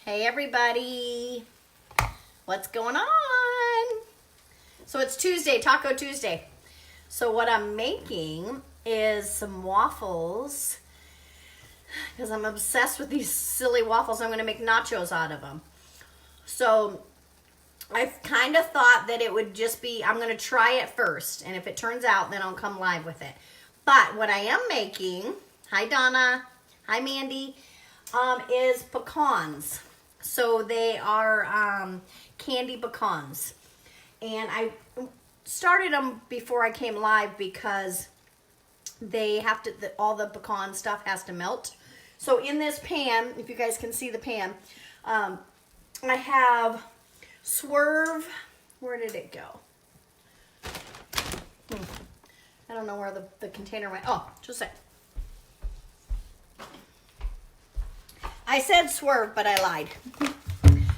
Hey everybody, what's going on? So it's Tuesday, Taco Tuesday. So what I'm making is some waffles because I'm obsessed with these silly waffles. I'm going to make nachos out of them. So I kind of thought that it would just be, I'm going to try it first, and if it turns out, then I'll come live with it. But what I am making, hi Donna, hi Mandy, is pecans. So they are candy pecans. And I started them before I came live because they have to, all the pecan stuff has to melt. So in this pan, if you guys can see the pan, I have Swerve. Where did it go? I don't know where the container went. Oh, just a sec. I said Swerve, but I lied.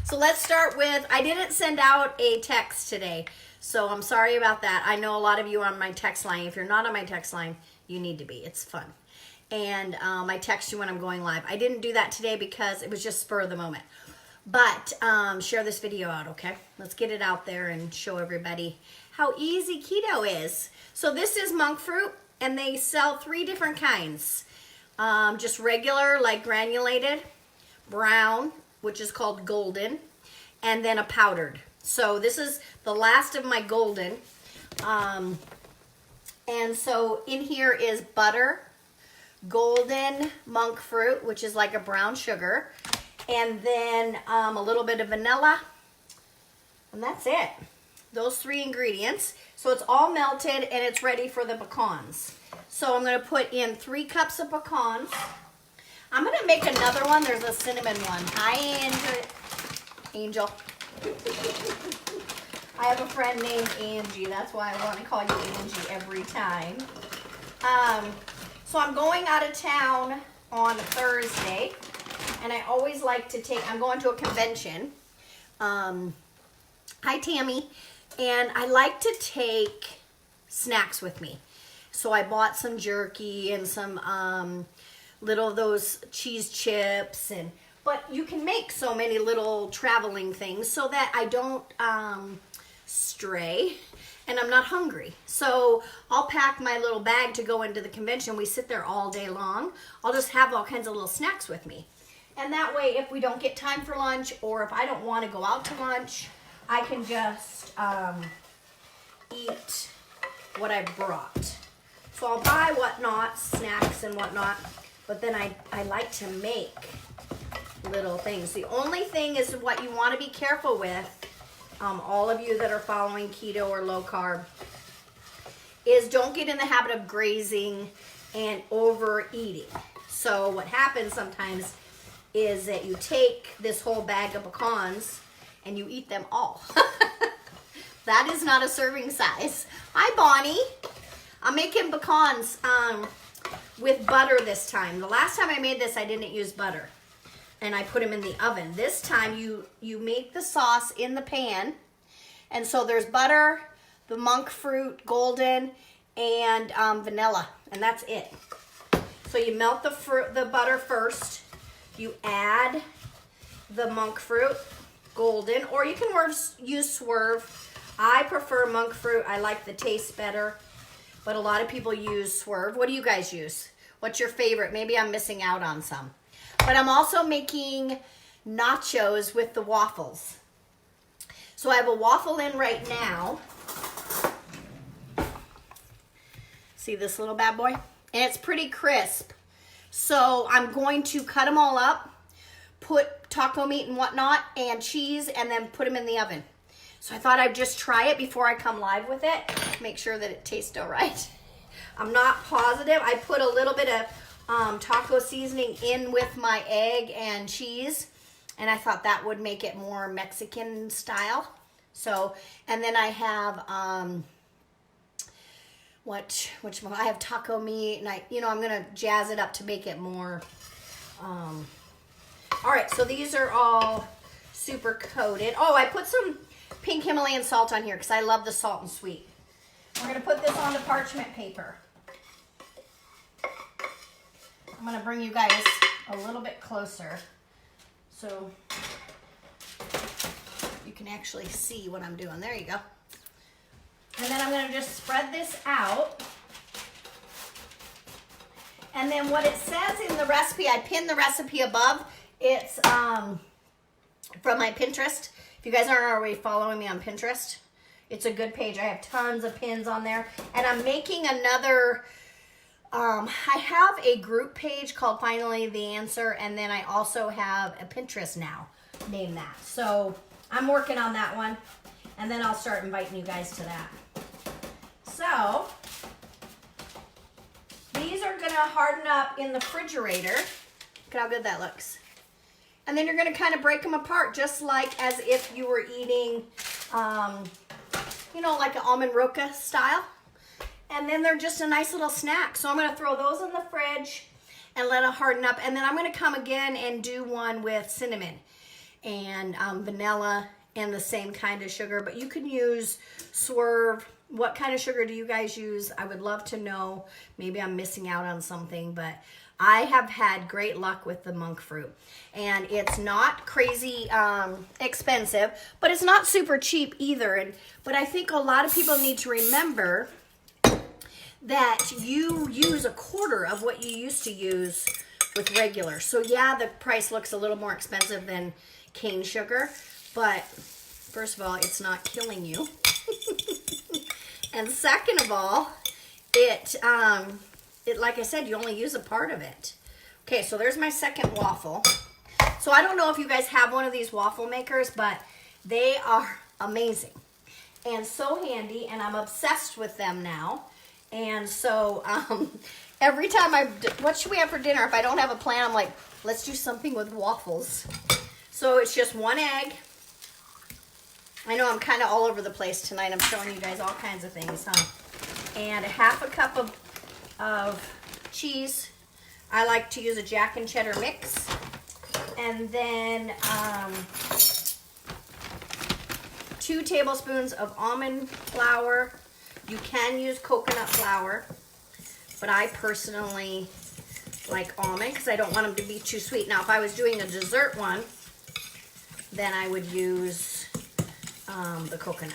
So let's start with, I didn't send out a text today, so I'm sorry about that. I know a lot of you are on my text line. If you're not on my text line, you need to be. It's fun. And I text you when I'm going live. I didn't do that today because it was just spur of the moment. But share this video out, okay? Let's get it out there and show everybody how easy keto is. So this is monk fruit, and they sell 3 different kinds. Just regular, like granulated, brown, which is called golden, and then a powdered. So this is the last of my golden. And so in here is butter, golden monk fruit, which is like a brown sugar, and then a little bit of vanilla, and that's it. Those 3 ingredients. So it's all melted and it's ready for the pecans. So I'm going to put in 3 cups of pecans. I'm going to make another one. There's a cinnamon one. Hi, Angel. I have a friend named Angie. That's why I want to call you Angie every time. So I'm going out of town on Thursday. And I always like to take, I'm going to a convention. Hi, Tammy. And I like to take snacks with me. So I bought some jerky and some little of those cheese chips. But you can make so many little traveling things so that I don't stray and I'm not hungry. So I'll pack my little bag to go into the convention. We sit there all day long. I'll just have all kinds of little snacks with me. And that way, if we don't get time for lunch or if I don't want to go out to lunch, I can just eat what I brought. So I'll buy whatnot, snacks and whatnot, but then I like to make little things. The only thing is what you want to be careful with, all of you that are following keto or low carb, is don't get in the habit of grazing and overeating. So what happens sometimes is that you take this whole bag of pecans and you eat them all. That is not a serving size. Hi, Bonnie. I'm making pecans with butter this time. The last time I made this, I didn't use butter. And I put them in the oven. This time, you make the sauce in the pan. And so there's butter, the monk fruit, golden, and vanilla. And that's it. So you melt the butter first. You add the monk fruit, golden, or you can use Swerve. I prefer monk fruit. I like the taste better, but a lot of people use Swerve. What do you guys use? What's your favorite? Maybe I'm missing out on some. But I'm also making nachos with the waffles. So I have a waffle in right now. See this little bad boy? And it's pretty crisp. So I'm going to cut them all up, put taco meat and whatnot, and cheese, and then put them in the oven. So I thought I'd just try it before I come live with it, make sure that it tastes all right. I'm not positive. I put a little bit of taco seasoning in with my egg and cheese, and I thought that would make it more Mexican style. So, and then I have I have taco meat, and I'm gonna jazz it up to make it more. All right, so these are all super coated. Oh, I put some pink Himalayan salt on here because I love the salt and sweet. We're gonna put this onto parchment paper. I'm gonna bring you guys a little bit closer. So you can actually see what I'm doing. There you go. And then I'm gonna just spread this out. And then what it says in the recipe, I pinned the recipe above. It's from my Pinterest. If you guys aren't already following me on Pinterest, it's a good page. I have tons of pins on there. And I'm making another, I have a group page called Finally the Answer, and then I also have a Pinterest now named that. So I'm working on that one, and then I'll start inviting you guys to that. So these are gonna harden up in the refrigerator. Look at how good that looks. And then you're gonna kind of break them apart just like as if you were eating, you know, like an almond roca style. And then they're just a nice little snack. So I'm gonna throw those in the fridge and let it harden up. And then I'm gonna come again and do one with cinnamon and vanilla and the same kind of sugar. But you can use Swerve. What kind of sugar do you guys use? I would love to know. Maybe I'm missing out on something, but I have had great luck with the monk fruit. And it's not crazy expensive, but it's not super cheap either. But I think a lot of people need to remember that you use a quarter of what you used to use with regular. So yeah, the price looks a little more expensive than cane sugar, but first of all, it's not killing you. And second of all, it like I said, you only use a part of it. Okay, so there's my second waffle. So I don't know if you guys have one of these waffle makers, but they are amazing and so handy, and I'm obsessed with them now. And so every time what should we have for dinner? If I don't have a plan, I'm like, let's do something with waffles. So it's just one egg. I know I'm kind of all over the place tonight. I'm showing you guys all kinds of things, huh? And a half a cup of cheese. I like to use a Jack and Cheddar mix. And then 2 tablespoons of almond flour. You can use coconut flour, but I personally like almond because I don't want them to be too sweet. Now, if I was doing a dessert one, then I would use the coconut.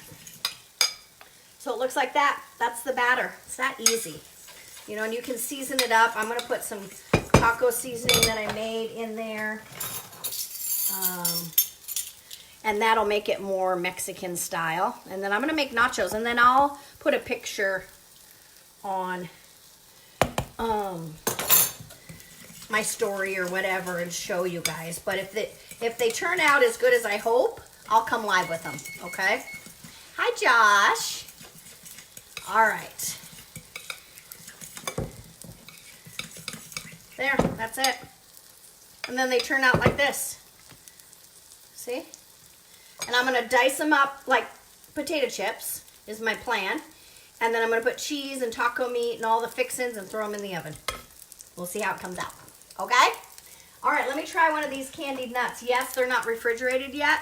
So it looks like that. That's the batter. It's that easy. You know, and you can season it up. I'm going to put some taco seasoning that I made in there. And that'll make it more Mexican style. And then I'm going to make nachos. And then I'll put a picture on my story or whatever and show you guys. But if they turn out as good as I hope, I'll come live with them, okay? Hi, Josh. All right. There, that's it. And then they turn out like this. See? And I'm gonna dice them up like potato chips is my plan. And then I'm gonna put cheese and taco meat and all the fixins and throw them in the oven. We'll see how it comes out, okay? All right, let me try one of these candied nuts. Yes, they're not refrigerated yet.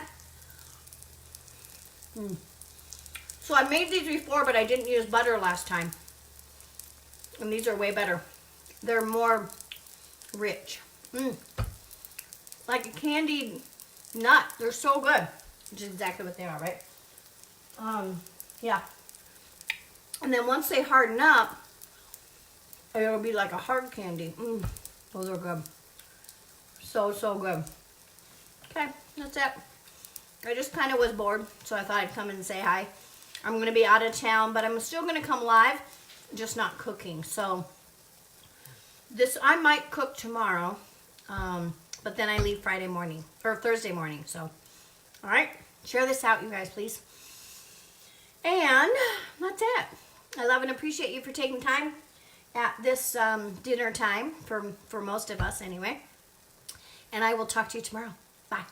So I made these before, but I didn't use butter last time. And these are way better. They're more rich. Like a candied nut. They're so good. Which is exactly what they are, right? Yeah. And then once they harden up, it'll be like a hard candy. Those are good. So, so good. Okay, that's it. I just kind of was bored, so I thought I'd come and say hi. I'm going to be out of town, but I'm still going to come live, just not cooking. So this, I might cook tomorrow, but then I leave Friday morning, or Thursday morning. So, all right, share this out, you guys, please. And that's it. I love and appreciate you for taking time at this dinner time, for most of us anyway. And I will talk to you tomorrow. Bye.